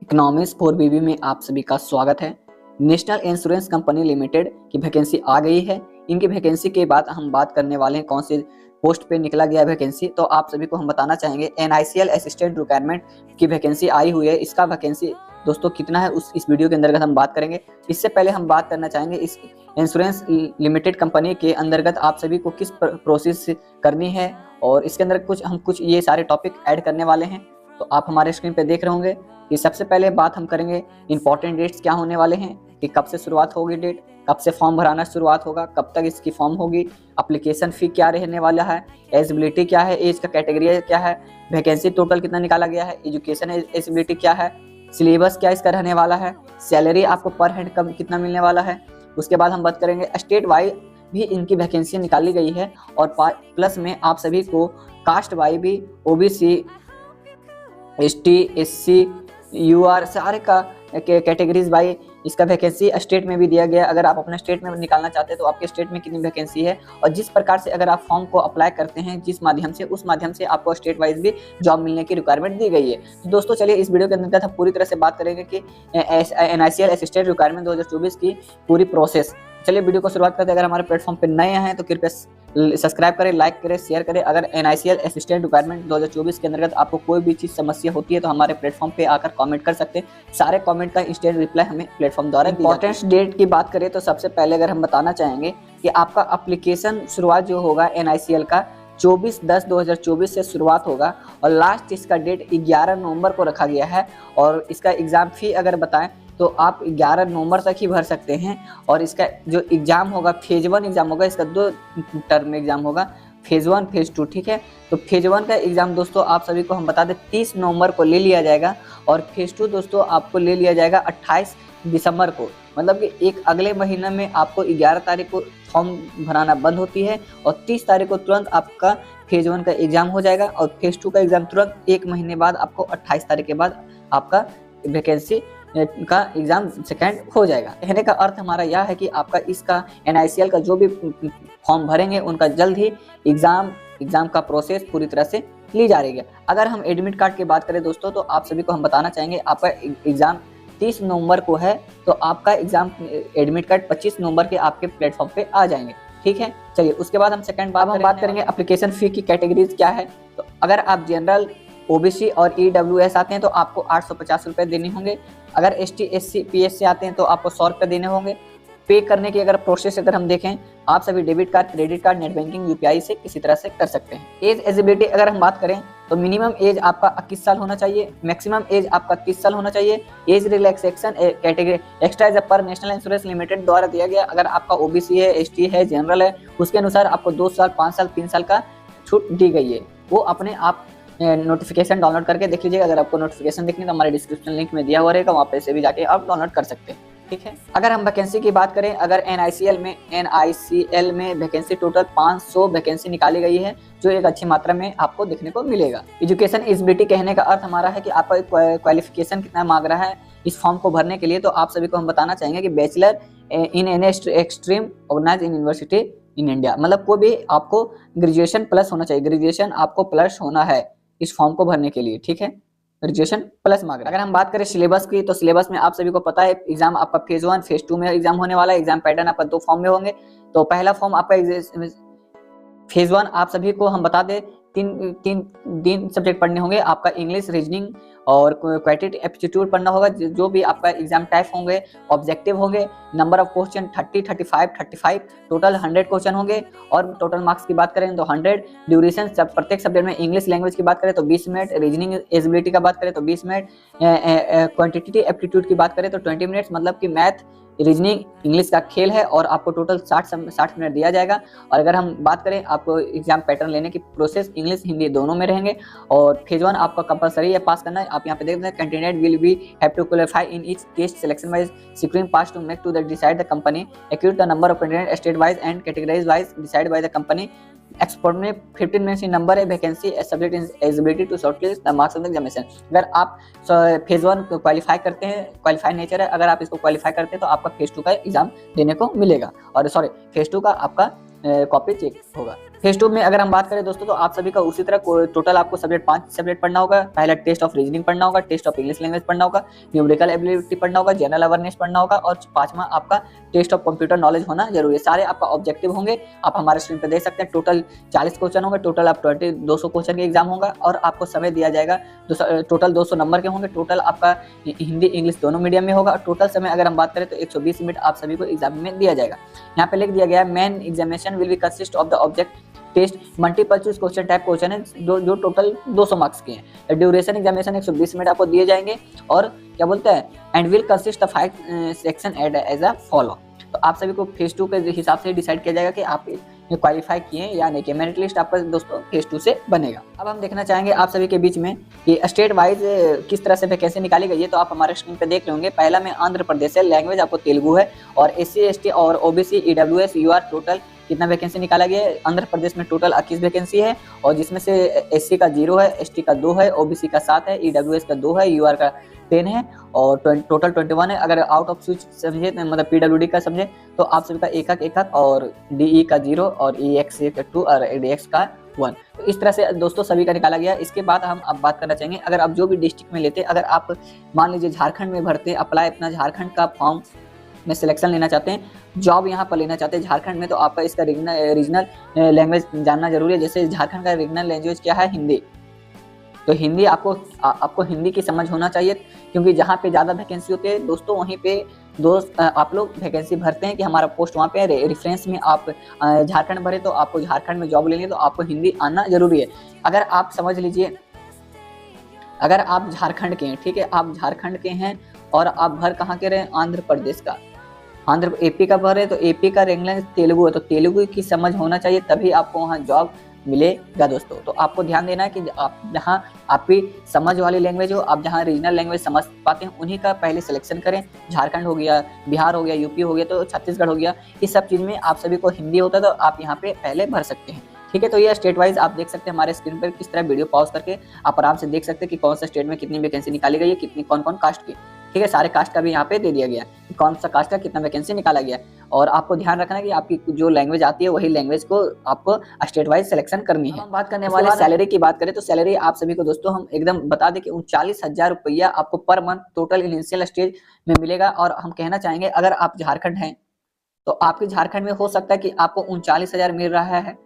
Economics for बीबी में आप सभी का स्वागत है। नेशनल इंश्योरेंस कंपनी लिमिटेड की वैकेंसी आ गई है। इनकी वैकेंसी के बाद हम बात करने वाले हैं कौन से पोस्ट पे निकला गया वैकेंसी। तो आप सभी को हम बताना चाहेंगे NICL असिस्टेंट रिक्वायरमेंट की वैकेंसी आई हुई है। इसका वैकेंसी दोस्तों कितना है इस वीडियो के अंतर्गत हम बात करेंगे। इससे पहले हम बात करना चाहेंगे इस इंश्योरेंस लिमिटेड कंपनी के अंतर्गत आप सभी को किस प्रोसेस करनी है और इसके अंदर कुछ ये सारे टॉपिक ऐड करने वाले हैं। तो आप हमारे स्क्रीन पे देख रहे होंगे कि सबसे पहले बात हम करेंगे इंपॉर्टेंट डेट्स क्या होने वाले हैं, कि कब से शुरुआत होगी डेट, कब से फॉर्म भराना शुरुआत होगा, कब तक इसकी फॉर्म होगी, एप्लीकेशन फी क्या रहने वाला है, एलिजिबिलिटी क्या है, एज का कैटेगरी क्या है, वैकेंसी टोटल कितना निकाला गया है, एजुकेशन एलिजिबिलिटी क्या है, सिलेबस क्या इसका रहने वाला है, सैलरी आपको पर हेड कब कितना मिलने वाला है। उसके बाद हम बात करेंगे स्टेट वाइज भी इनकी वैकेंसी निकाली गई है और प्लस में आप सभी को कास्ट वाइज भी OBC ST SC UR सारे का कैटेगरीज बाई इसका वैकेंसी स्टेट में भी दिया गया। अगर आप अपने स्टेट में निकालना चाहते हैं तो आपके स्टेट में कितनी वैकेंसी है और जिस प्रकार से अगर आप फॉर्म को अप्लाई करते हैं जिस माध्यम से उस माध्यम से आपको स्टेट वाइज भी जॉब मिलने की रिक्वायरमेंट दी गई है। तो दोस्तों चलिए इस वीडियो के अंदर हम पूरी तरह से बात करेंगे कि NICL असिस्टेंट रिक्वायरमेंट 2024 की पूरी प्रोसेस। चलिए वीडियो को शुरुआत करते हैं। अगर हमारे प्लेटफॉर्म पर नए हैं तो कृपया सब्सक्राइब करें, लाइक करें, शेयर करें। अगर NICL असिस्टेंट रिक्वायरमेंट 2024 के अंतर्गत आपको कोई भी चीज़ समस्या होती है तो हमारे प्लेटफॉर्म पे आकर कमेंट कर सकते हैं। सारे कमेंट का इंस्टेंट रिप्लाई हमें प्लेटफॉर्म द्वारा। इंपॉर्टेंट डेट की बात करें तो सबसे पहले अगर हम बताना चाहेंगे कि आपका एप्लीकेशन शुरुआत जो होगा NICL का 24/10/2024 से शुरुआत होगा और लास्ट इसका डेट 11 नवंबर को रखा गया है। और इसका एग्ज़ाम फी अगर बताएं तो आप 11 नवंबर तक ही भर सकते हैं। और इसका जो एग्ज़ाम होगा फेज 1 एग्ज़ाम होगा, इसका 2 टर्म में एग्ज़ाम होगा, फेज 1 फेज 2। ठीक है, तो फेज 1 का एग्ज़ाम दोस्तों आप सभी को हम बता दें 30 नवंबर को ले लिया जाएगा और फेज 2 दोस्तों आपको ले लिया जाएगा 28 दिसंबर को। मतलब कि एक अगले महीने में आपको 11 तारीख को फॉर्म भराना बंद होती है और 30 तारीख को तुरंत आपका फेज 1 का एग्ज़ाम हो जाएगा और फेज 2 का एग्ज़ाम तुरंत एक महीने बाद आपको 28 तारीख के बाद आपका वैकेंसी का एग्ज़ाम सेकेंड हो जाएगा। कहने का अर्थ हमारा यह है कि आपका इसका NICL का जो भी फॉर्म भरेंगे उनका जल्द ही एग्ज़ाम का प्रोसेस पूरी तरह से ली जा रही है। अगर हम एडमिट कार्ड की बात करें दोस्तों तो आप सभी को हम बताना चाहेंगे आपका एग्ज़ाम 30 नवंबर को है तो आपका एग्ज़ाम एडमिट कार्ड 25 नवंबर के आपके प्लेटफॉर्म पे आ जाएंगे। ठीक है, चलिए उसके बाद हम सेकंड बात करेंगे एप्लीकेशन फ़ी की कैटेगरीज क्या है। तो अगर आप जनरल OBC और EWS आते हैं तो आपको 850 रुपये देने होंगे। अगर ST SC PS से आते हैं तो आपको 100 रुपये देने होंगे। पे करने की अगर प्रोसेस अगर हम देखें आप सभी debit card, credit card, net banking, UPI से किसी तरह से कर सकते हैं। एज एलिजिबिलिटी अगर हम बात करें तो मिनिमम एज आपका 21 साल होना चाहिए, मैक्सिमम एज आपका 30 साल होना चाहिए। Age relaxation category extra age पर नेशनल इंश्योरेंस लिमिटेड द्वारा दिया गया। अगर आपका OBC है, ST है, जनरल है उसके अनुसार आपको 2 साल, 5 साल, 3 साल का छूट दी गई है। वो अपने आप नोटिफिकेशन डाउनलोड करके देख लीजिएगा। अगर आपको नोटिफिकेशन देखनी तो हमारे डिस्क्रिप्शन लिंक में दिया हुआ रहेगा, वहाँ पे से भी जाके आप डाउनलोड कर सकते हैं। ठीक है, अगर हम वैकेंसी की बात करें, अगर NICL में वैकेंसी टोटल 500 वैकेंसी निकाली गई है जो एक अच्छी मात्रा में आपको देखने को मिलेगा। एजुकेशन एलिजिबिलिटी कहने का अर्थ हमारा है कि आपका क्वालिफिकेशन कितना मांग रहा है इस फॉर्म को भरने के लिए। तो आप सभी को हम बताना चाहेंगे कि bachelor in any extreme organize in university in India, मतलब कोई भी आपको ग्रेजुएशन प्लस होना चाहिए, ग्रेजुएशन आपको प्लस होना है इस फॉर्म को भरने के लिए। ठीक है, ग्रेजुएशन प्लस मांग रहा है। अगर हम बात करें सिलेबस की तो सिलेबस में आप सभी को पता है एग्जाम आपका फेज 1 फेज 2 में एग्जाम होने वाला है। एग्जाम पैटर्न आपका 2 फॉर्म में होंगे। तो पहला फॉर्म आपका फेज 1 आप सभी को हम बता दें तीन सब्जेक्ट पढ़ने होंगे। आपका इंग्लिश, रीजनिंग और क्वांटिटेटिव एप्टीट्यूड पढ़ना होगा। जो भी आपका एग्जाम टाइप होंगे ऑब्जेक्टिव होंगे। Number of question 30, 35 total 100 question होंगे और टोटल मार्क्स की बात करें तो 100। ड्यूरेशन प्रत्येक सब्जेक्ट में इंग्लिश लैंग्वेज की बात करें तो 20 मिनट, रीजनिंग एलिजिबिलिटी का बात करें तो 20 मिनट, क्वांटिटेटिव एप्टीट्यूड की बात करें तो 20 मिनट्स, मतलब कि मैथ, रीजनिंग, इंग्लिश का खेल है और आपको टोटल 60 मिनट दिया जाएगा। और अगर हम बात करें आपको एग्जाम पैटर्न लेने की प्रोसेस इंग्लिश हिंदी दोनों में रहेंगे। और फेज 1 आपका कंपलसरी है पास करना है। आप यहाँ पे देख रहे हैं candidate will be have to qualify in each test selection wise screen pass to make to the decide the company acute the number of candidate state wise and categorize wise decide by the company. Export में 15 minutes number है vacancy subject eligibility to shortlist the marks of the examination. अगर आप phase 1 qualify करते हैं, qualify nature है, अगर आप इसको क्वालिफाई करते हैं तो आपका फेज 2 का एग्जाम देने को मिलेगा और फेज 2 का आपका कॉपी चेक होगा। फेज 2 में अगर हम बात करें दोस्तों, तो आप सभी का उसी तरह टोटल आपको सब्जेक्ट 5 सब्जेक्ट पढ़ना होगा। पहला टेस्ट ऑफ रीजनिंग पढ़ना होगा, टेस्ट ऑफ इंग्लिश लैंग्वेज पढ़ना होगा, न्यूमेरिकल एबिलिटी पढ़ना होगा, जनरल अवेयरनेस पढ़ना होगा और 5वां आपका टेस्ट ऑफ कंप्यूटर नॉलेज होना जरूरी है। सारे आपका ऑब्जेक्टिव होंगे, आप हमारे स्क्रीन पर देख सकते हैं। टोटल 40 क्वेश्चन होंगे, टोटल आप 200 क्वेश्चन के एग्जाम होगा और आपको समय दिया जाएगा। टोटल 200 नंबर के होंगे। टोटल आपका हिंदी इंग्लिश दोनों मीडियम में होगा। टोटल समय अगर हम बात करें तो 120 मिनट आप सभी को एग्जाम में दिया जाएगा। यहाँ पे लिख दिया गया है, main examination will be consist of the object test multiple choice question type question है जो टोटल 200 मार्क्स के हैं। ड्यूरेशन एग्जामिनेशन 120 मिनट आपको दिए जाएंगे और क्या बोलते हैं, and will consist of 5 section as a follow. तो आप सभी को फेज 2 के हिसाब से डिसाइड किया जाएगा कि आप क्वालिफाई किए या नहीं किए। मेरिट लिस्ट आपका दोस्तों फेज 2 से बनेगा। अब हम देखना चाहेंगे आप सभी के बीच में कि स्टेट वाइज किस तरह से वैकेंसी निकाली गई है। तो आप हमारे स्क्रीन पे देख लेंगे। पहला में आंध्र प्रदेश है, लैंग्वेज आपको तेलुगु है और SC ST और OBC EWS UR टोटल कितना वैकेंसी निकाला गया है। आंध्र प्रदेश में टोटल 21 वैकेंसी है और जिसमें से SC का 0 है, ST का 2 है, OBC का 7 है, EWS का 2 है, UR का 10 है और टोटल 21 है। अगर आउट ऑफ स्विच समझे मतलब PWD का समझे तो आप सभी का एक और DE का 0 और EX का 2 और ADX का 1। तो इस तरह से दोस्तों सभी का निकाला गया। इसके बाद हम अब बात करना चाहेंगे, अगर आप जो भी डिस्ट्रिक्ट में लेते, अगर आप मान लीजिए झारखंड में भरते, अप्लाई अपना झारखंड का फॉर्म में सिलेक्शन लेना चाहते हैं, जॉब यहाँ पर लेना चाहते हैं झारखंड में, तो आपका इसका रीजनल लैंग्वेज जानना जरूरी है। जैसे झारखंड का रीजनल लैंग्वेज क्या है, हिंदी। तो हिंदी आपको हिंदी की समझ होना चाहिए, क्योंकि जहाँ पे ज़्यादा वैकेंसी होती है दोस्तों वहीं पे आप लोग वैकेंसी भरते हैं कि हमारा पोस्ट वहाँ पे रेफरेंस में आप झारखंड भरे तो आपको झारखंड में जॉब लेनी है, तो आपको हिंदी आना जरूरी है। अगर आप समझ लीजिए, अगर आप झारखंड के हैं, ठीक है, आप झारखंड के हैं और आप भर कहाँ के रहे, आंध्र प्रदेश का, AP का भर है तो AP का लैंग्वेज तेलुगु है, तो तेलुगु की समझ होना चाहिए, तभी आपको वहाँ जॉब मिलेगा दोस्तों। तो आपको ध्यान देना है कि आप जहाँ आपकी समझ वाली लैंग्वेज हो, आप जहाँ रीजनल लैंग्वेज समझ पाते हैं उन्हीं का पहले सिलेक्शन करें। झारखंड हो गया, बिहार हो गया, यूपी हो गया, तो छत्तीसगढ़ हो गया, इस सब चीज़ में आप सभी को हिंदी होता है तो आप यहाँ पे पहले भर सकते हैं। ठीक है, तो ये स्टेट वाइज आप देख सकते हैं हमारे स्क्रीन पर किस तरह वीडियो पॉज करके आप आराम से देख सकते हैं कि कौन सा स्टेट में कितनी वैकेंसी निकाली गई है, कितनी कौन कौन कास्ट की। ठीक है, सारे कास्ट का भी यहाँ पे दे दिया गया कि कौन सा कास्ट का कितना वैकेंसी निकाला गया। और आपको ध्यान रखना है कि आपकी जो लैंग्वेज आती है वही लैंग्वेज को आपको स्टेट वाइज सिलेक्शन करनी है। हम बात करने वाले सैलरी की बात करें तो सैलरी आप सभी को दोस्तों हम एकदम बता दें कि 39,000 रुपया आपको per month total initial stage में मिलेगा। और हम कहना चाहेंगे, अगर आप झारखंड हैं तो आपके झारखंड में हो सकता है कि आपको 39,000 मिल रहा है।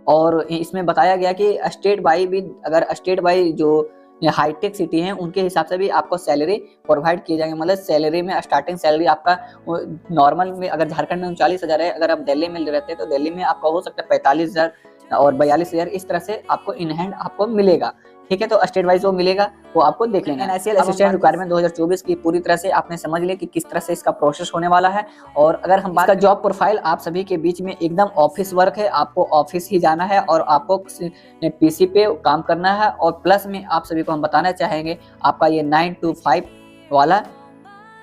और इसमें बताया गया कि स्टेट बाई भी, अगर स्टेट बाई जो हाईटेक सिटी हैं उनके हिसाब से भी आपको सैलरी प्रोवाइड किए जाएंगे। मतलब सैलरी में स्टार्टिंग सैलरी आपका नॉर्मल में, अगर झारखंड में 39,000 है, अगर आप दिल्ली में रहते हैं तो दिल्ली में आपका हो सकता है 45,000 और 42,000, इस तरह से आपको इन हैंड आपको मिलेगा। ठीक है, तो स्टेट वाइज वो मिलेगा, वो आपको देख लेंगे। NICL असिस्टेंट रिक्वायरमेंट 2024 की पूरी तरह से आपने समझ लिया कि किस तरह से इसका प्रोसेस होने वाला है। और अगर हम बात जॉब प्रोफाइल आप सभी के बीच में एकदम ऑफिस वर्क है, आपको ऑफिस ही जाना है और आपको PC पे काम करना है। और प्लस में आप सभी को हम बताना चाहेंगे, आपका ये 9 to 5 वाला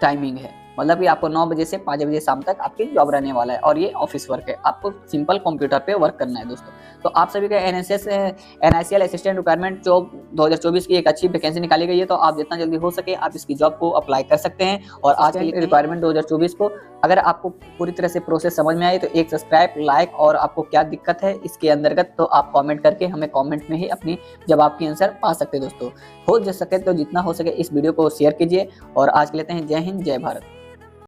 टाइमिंग है, मतलब कि आपको 9 बजे से 5 बजे शाम तक आपकी जॉब रहने वाला है और ये ऑफिस वर्क है, आपको सिंपल कंप्यूटर पे वर्क करना है दोस्तों। तो आप सभी का NICL असिस्टेंट रिक्वायरमेंट जॉब 2024 की एक अच्छी वैकेंसी निकाली गई है, तो आप जितना जल्दी हो सके आप इसकी जॉब को अप्लाई कर सकते हैं। और आज के रिक्वायरमेंट 2024 को अगर आपको पूरी तरह से प्रोसेस समझ में आई तो एक सब्सक्राइब, लाइक और आपको क्या दिक्कत है इसके अंतर्गत तो आप कॉमेंट करके हमें कॉमेंट में ही अपनी जवाब की आंसर पा सकते हैं दोस्तों। हो सके तो जितना हो सके इस वीडियो को शेयर कीजिए। और आज के लेते हैं, जय हिंद, जय भारत।